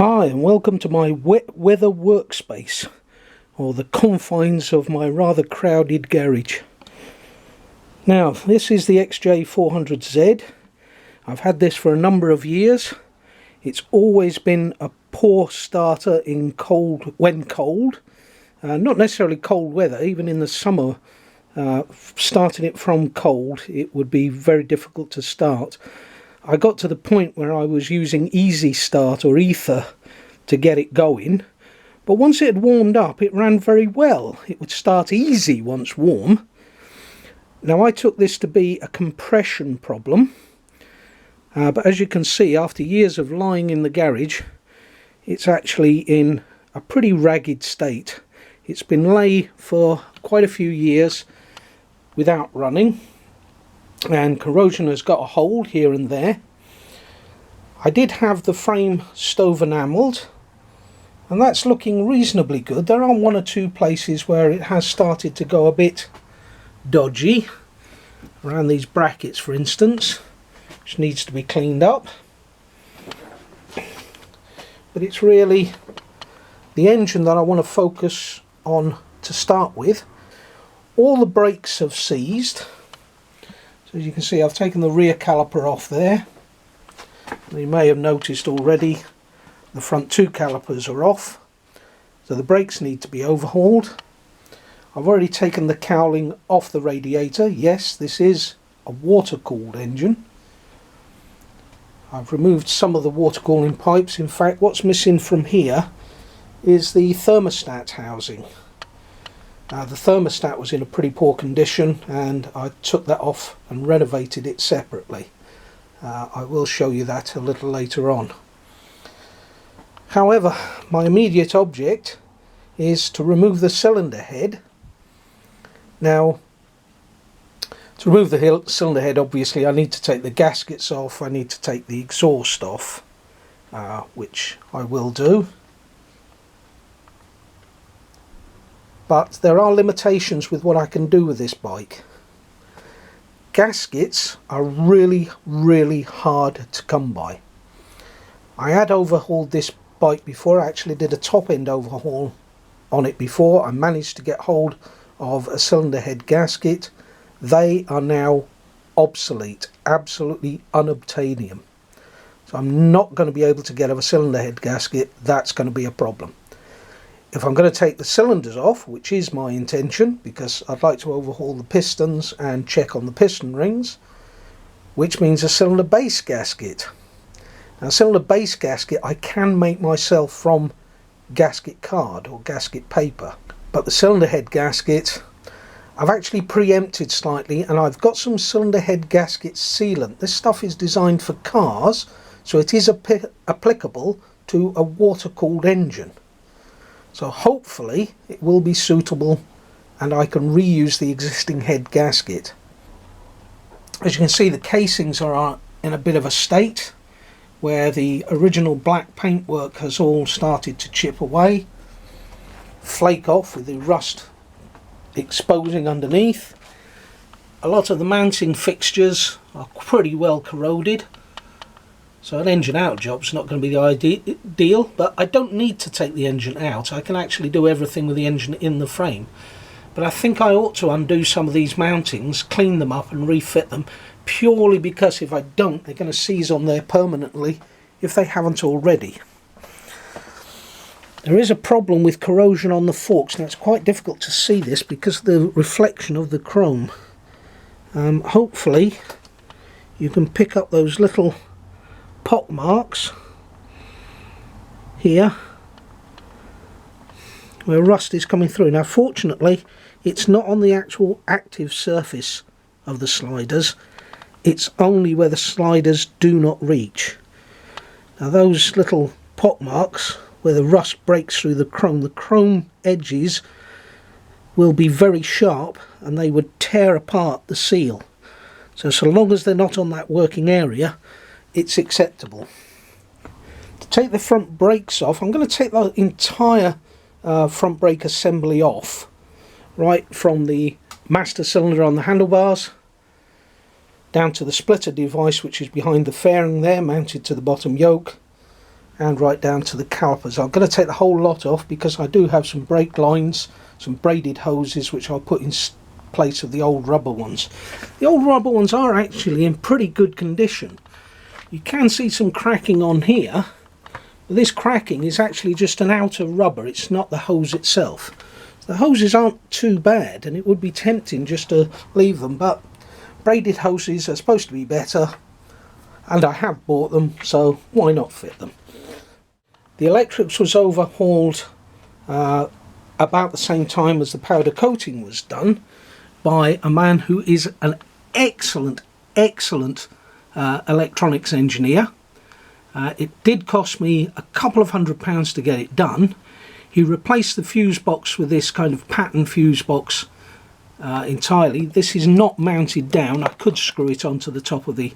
Hi and welcome to my wet weather workspace, or the confines of my rather crowded garage. Now this is the XJ400z. I've had this for a number of years. It's always been a poor starter in when cold. Not necessarily cold weather, even in the summer. Starting it from cold, it would be very difficult to start. I got to the point where I was using Easy Start or Ether to get it going, but once it had warmed up it ran very well. It would start easy once warm. Now I took this to be a compression problem, but as you can see, after years of lying in the garage, it's actually in a pretty ragged state. It's been lay for quite a few years without running, and corrosion has got a hold here and there. I did have the frame stove enamelled, and that's looking reasonably good. There are one or two places where it has started to go a bit dodgy, around these brackets for instance, which needs to be cleaned up. But it's really the engine that I want to focus on to start with. All the brakes have seized. So as you can see, I've taken the rear caliper off there. And you may have noticed already the front two calipers are off. So the brakes need to be overhauled. I've already taken the cowling off the radiator. Yes, this is a water-cooled engine. I've removed some of the water cooling pipes. In fact, what's missing from here is the thermostat housing. The thermostat was in a pretty poor condition, and I took that off and renovated it separately. I will show you that a little later on. However, my immediate object is to remove the cylinder head. Now, to remove the cylinder head, obviously I need to take the gaskets off, I need to take the exhaust off, which I will do. But there are limitations with what I can do with this bike. Gaskets are really hard to come by. I had overhauled this bike before. I actually did a top end overhaul on it before. I managed to get hold of a cylinder head gasket. They are now obsolete, absolutely unobtainium. So I'm not going to be able to get a cylinder head gasket. That's going to be a problem. If I'm going to take the cylinders off, which is my intention, because I'd like to overhaul the pistons and check on the piston rings, which means a cylinder base gasket. Now, a cylinder base gasket I can make myself from gasket card or gasket paper, but the cylinder head gasket I've actually preempted slightly, and I've got some cylinder head gasket sealant. This stuff is designed for cars, so it is applicable to a water-cooled engine. So hopefully it will be suitable and I can reuse the existing head gasket. As you can see, the casings are in a bit of a state where the original black paintwork has all started to chip away, flake off with the rust exposing underneath. A lot of the mounting fixtures are pretty well corroded. So an engine out job's not going to be the ideal, but I don't need to take the engine out. I can actually do everything with the engine in the frame. But I think I ought to undo some of these mountings, clean them up and refit them, purely because if I don't, they're going to seize on there permanently if they haven't already. There is a problem with corrosion on the forks. Now it's quite difficult to see this because of the reflection of the chrome. Hopefully you can pick up those little pock marks here where rust is coming through. Now fortunately it's not on the actual active surface of the sliders, it's only where the sliders do not reach. Now those little pock marks where the rust breaks through the chrome edges will be very sharp and they would tear apart the seal. So long as they're not on that working area, it's acceptable. To take the front brakes off, I'm going to take the entire front brake assembly off, right from the master cylinder on the handlebars down to the splitter device, which is behind the fairing there, mounted to the bottom yoke, and right down to the calipers. I'm going to take the whole lot off because I do have some brake lines, some braided hoses which I'll put in place of the old rubber ones. The old rubber ones are actually in pretty good condition. You can see some cracking on here, but this cracking is actually just an outer rubber, it's not the hose itself. The hoses aren't too bad, and it would be tempting just to leave them, but braided hoses are supposed to be better, and I have bought them, so why not fit them. The electrics was overhauled about the same time as the powder coating was done by a man who is an excellent electronics engineer. It did cost me a couple of £100 to get it done. He replaced the fuse box with this kind of pattern fuse box entirely. This is not mounted down. I could screw it onto the top of the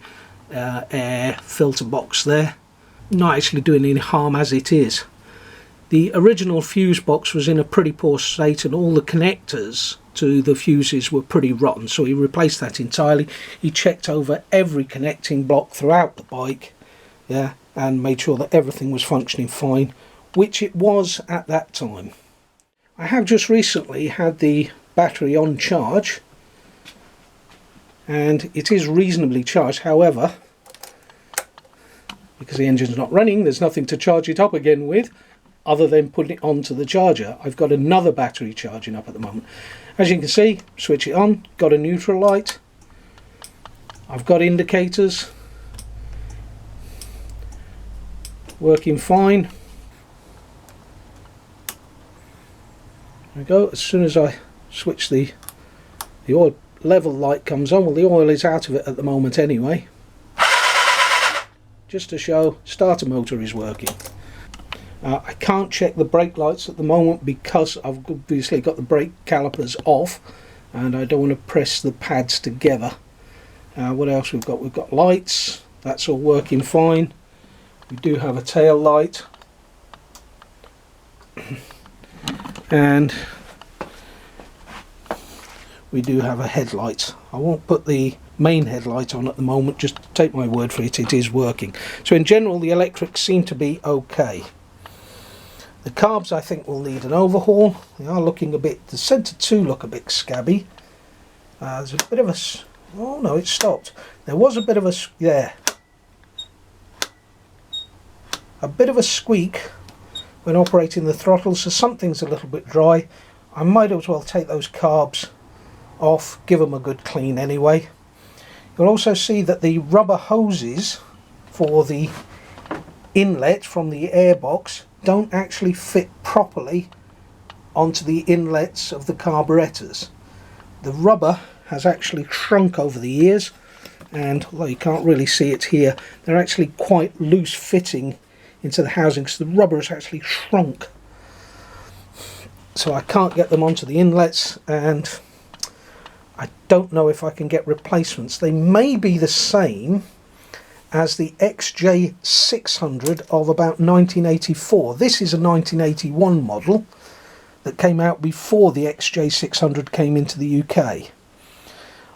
air filter box there. Not actually doing any harm as it is. The original fuse box was in a pretty poor state, and all the connectors to the fuses were pretty rotten, so he replaced that entirely. He checked over every connecting block throughout the bike, yeah, and made sure that everything was functioning fine, which it was at that time. I have just recently had the battery on charge, and it is reasonably charged. However, because the engine's not running, there's nothing to charge it up again with other than putting it onto the charger. I've got another battery charging up at the moment. As you can see, switch it on, got a neutral light, I've got indicators working fine. There we go. As soon as I switch the oil level light comes on, well, the oil is out of it at the moment anyway, just to show starter motor is working. I can't check the brake lights at the moment because I've obviously got the brake calipers off and I don't want to press the pads together. What else we've got? We've got lights, that's all working fine. We do have a tail light, and we do have a headlight. I won't put the main headlight on at the moment, just take my word for it, it is working. So in general the electrics seem to be okay. The carbs I think will need an overhaul. They are looking a bit, the centre 2 look a bit scabby. There's a bit of a, oh no, it stopped. There was a bit of a, yeah, a bit of a squeak when operating the throttle, so something's a little bit dry. I might as well take those carbs off, give them a good clean anyway. You'll also see that the rubber hoses for the inlet from the airbox don't actually fit properly onto the inlets of the carburetors. The rubber has actually shrunk over the years, and although you can't really see it here, they're actually quite loose fitting into the housing, because the rubber has actually shrunk. So I can't get them onto the inlets, and I don't know if I can get replacements. They may be the same as the XJ400z of about 1984. This is a 1981 model that came out before the XJ600 came into the UK.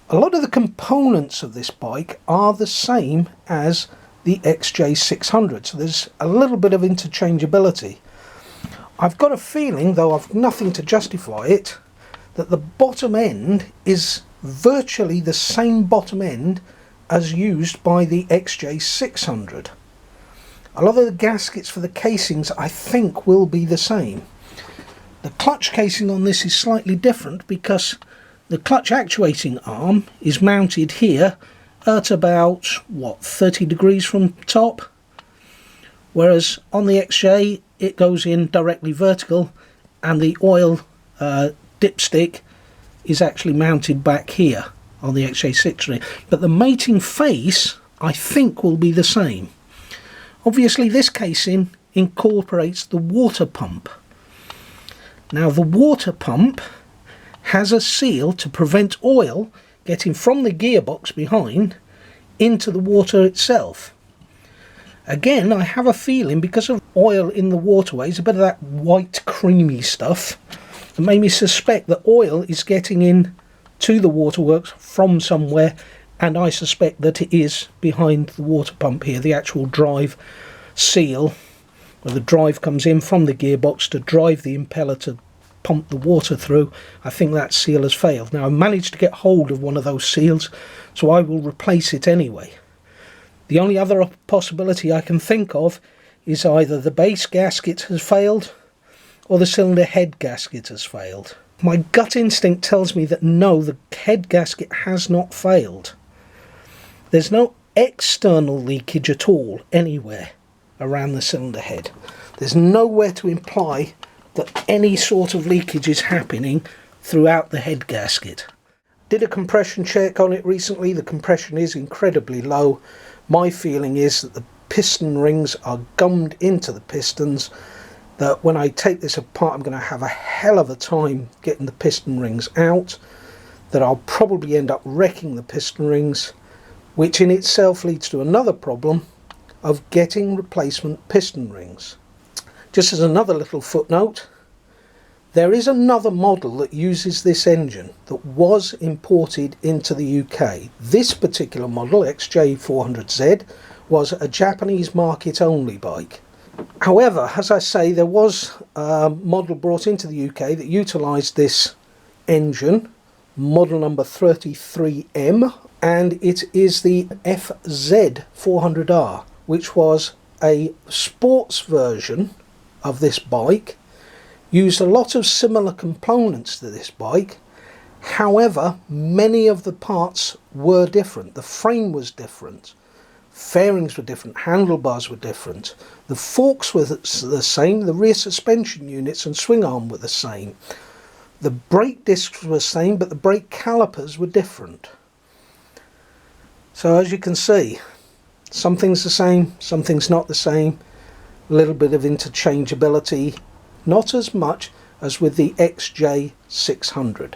A lot of the components of this bike are the same as the XJ600, so there's a little bit of interchangeability. I've got a feeling, though I've nothing to justify it, that the bottom end is virtually the same bottom end as used by the XJ600. A lot of the gaskets for the casings I think will be the same. The clutch casing on this is slightly different because the clutch actuating arm is mounted here at about, what, 30 degrees from top, whereas on the XJ it goes in directly vertical, and the oil dipstick is actually mounted back here on the XJ600, but the mating face I think will be the same. Obviously this casing incorporates the water pump. Now the water pump has a seal to prevent oil getting from the gearbox behind into the water itself. Again, I have a feeling, because of oil in the waterways, a bit of that white creamy stuff, that made me suspect that oil is getting in to the waterworks from somewhere, and I suspect that it is behind the water pump here, the actual drive seal where the drive comes in from the gearbox to drive the impeller to pump the water through. I think that seal has failed. Now, I managed to get hold of one of those seals, so I will replace it anyway. The only other possibility I can think of is either the base gasket has failed or the cylinder head gasket has failed. My gut instinct tells me that no, the head gasket has not failed. There's no external leakage at all anywhere around the cylinder head. There's nowhere to imply that any sort of leakage is happening throughout the head gasket. Did a compression check on it recently. The compression is incredibly low. My feeling is that the piston rings are gummed into the pistons, that when I take this apart I'm going to have a hell of a time getting the piston rings out, that I'll probably end up wrecking the piston rings, which in itself leads to another problem of getting replacement piston rings. Just as another little footnote, there is another model that uses this engine that was imported into the UK. This particular model, XJ400z, was a Japanese market only bike. However, as I say, there was a model brought into the UK that utilised this engine, model number 33M, and it is the XJ400R, which was a sports version of this bike, used a lot of similar components to this bike. However, many of the parts were different. The frame was different, fairings were different, handlebars were different, the forks were the same, the rear suspension units and swing arm were the same, the brake discs were the same, but the brake calipers were different. So as you can see, something's the same, something's not the same, a little bit of interchangeability, not as much as with the XJ600.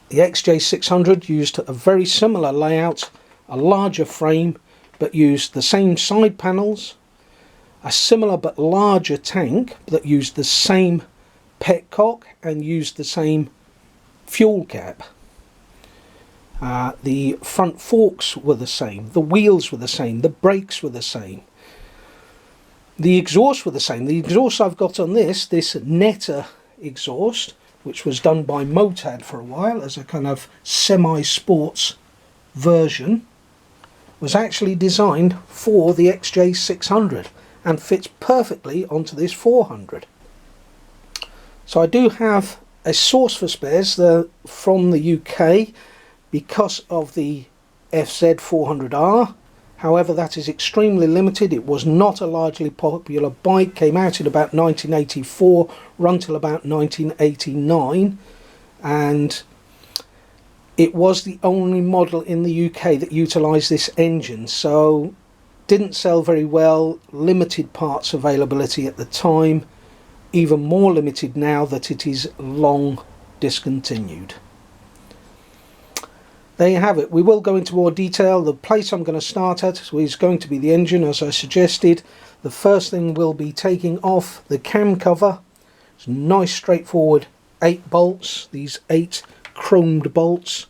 The XJ600 used a very similar layout, a larger frame, but used the same side panels, a similar but larger tank that used the same petcock and used the same fuel cap. The front forks were the same, the wheels were the same, the brakes were the same. The exhausts were the same. The exhaust I've got on this Netta exhaust, which was done by Motad for a while as a kind of semi-sports version, was actually designed for the XJ600 and fits perfectly onto this 400. So I do have a source for spares from the UK because of the XJ400R. However, that is extremely limited. It was not a largely popular bike, came out in about 1984, run till about 1989, and it was the only model in the UK that utilised this engine, so didn't sell very well, limited parts availability at the time, even more limited now that it is long discontinued. There you have it. We will go into more detail. The place I'm going to start at is going to be the engine, as I suggested. The first thing we'll be taking off the cam cover. It's nice straightforward 8 bolts, these 8 chromed bolts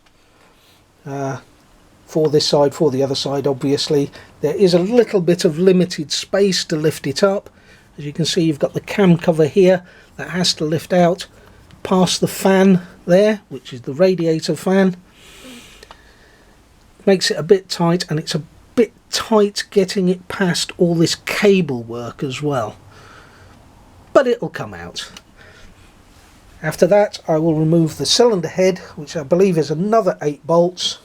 for this side, for the other side obviously. There is a little bit of limited space to lift it up. As you can see, you've got the cam cover here that has to lift out past the fan there, which is the radiator fan. Makes it a bit tight, and it's a bit tight getting it past all this cable work as well, but it'll come out. After that I will remove the cylinder head, which I believe is another 8 bolts,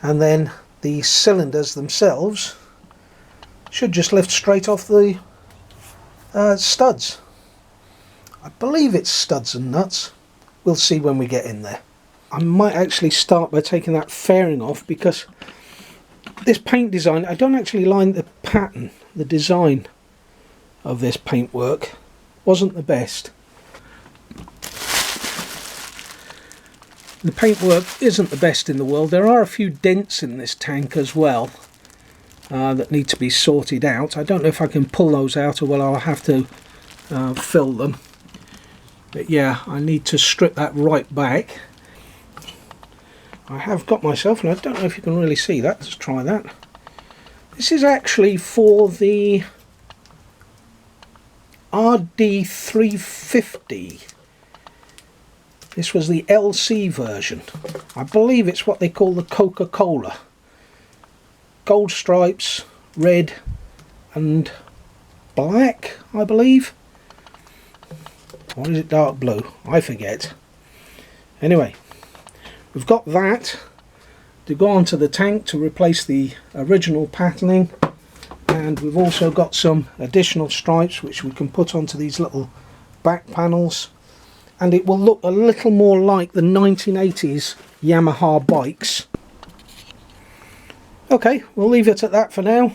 and then the cylinders themselves should just lift straight off the studs. I believe it's studs and nuts. We'll see when we get in there. I might actually start by taking that fairing off, because this paint design, I don't actually like the pattern, the design of this paintwork wasn't the best. The paintwork isn't the best in the world. There are a few dents in this tank as well that need to be sorted out. I don't know if I can pull those out, or well, I'll have to fill them. But yeah, I need to strip that right back. I have got myself, and I don't know if you can really see that. Let's try that. This is actually for the RD350. This was the LC version. I believe it's what they call the Coca-Cola. Gold stripes, red and black, I believe. Or is it dark blue? I forget. Anyway, we've got that to go onto the tank to replace the original patterning, and we've also got some additional stripes which we can put onto these little back panels, and it will look a little more like the 1980s Yamaha bikes. Okay, we'll leave it at that for now.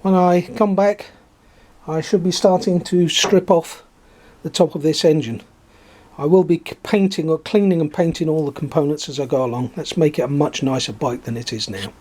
When I come back, I should be starting to strip off the top of this engine. I will be painting or cleaning and painting all the components as I go along. Let's make it a much nicer bike than it is now.